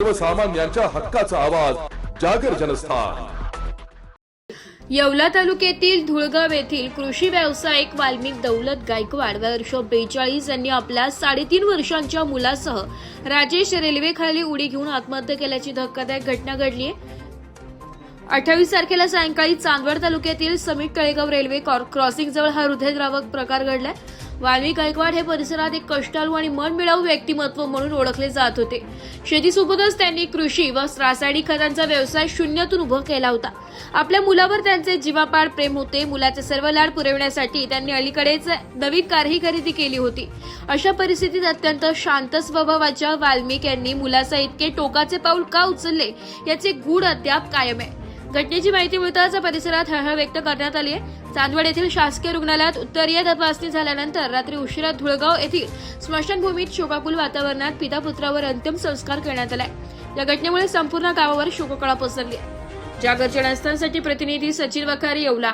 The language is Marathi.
सर्वसामान्यांच्या हक्काचा आवाज जागर जनस्थान। येवला तालुक्यातील धुळगाव येथील कृषी व्यावसायिक वाल्मिक दौलत गायकवाड वर्ष 42 यांनी आपल्या 3.5 वर्षांच्या मुलासह राजेश रेल्वेखाली उडी घेऊन आत्महत्या केल्याची धक्कादायक घटना घडली आहे। 28 तारखेला सायंकाळी चांदवड तालुक्यातील समीट तळेगाव रेल्वे क्रॉसिंग जवळ हा हृदयद्रावक प्रकार घडलाय। वाल्मिक गायकवाड हे परिसरात एक कष्टाळू आणि मनमिळावू व्यक्तिमत्व म्हणून ओळखले जात होते। शेतीसोबतच त्यांनी कृषी व रासायनिक खतांचा व्यवसाय शून्यातून उभा केला होता। आपल्या मुलावर त्यांचे जीवापाड प्रेम होते। मुलाचे सर्व लाड पुरवण्यासाठी त्यांनी अलीकडेच नवीन कारही खरेदी केली होती। अशा परिस्थितीत अत्यंत शांत स्वभावाच्या वाल्मिक यांनी मुलाचा इतके टोकाचे पाऊल का उचलले याचे गूढ अद्याप कायम आहे। घटनेची माहिती मिळताच परिसरात हळहळ व्यक्त करण्यात आली आहे। चांदवड येथील शासकीय रुग्णालयात उत्तरीय तपासणी झाल्यानंतर रात्री उशिरा धुळगाव येथील स्मशानभूमीत शोकाकुल वातावरणात पिता पुत्रावर अंतिम संस्कार करण्यात आले। या घटनेमुळे संपूर्ण गावावर शोककळा पसरली। जागर जनस्थानसाठी प्रतिनिधी सचिन वखारी, येवला।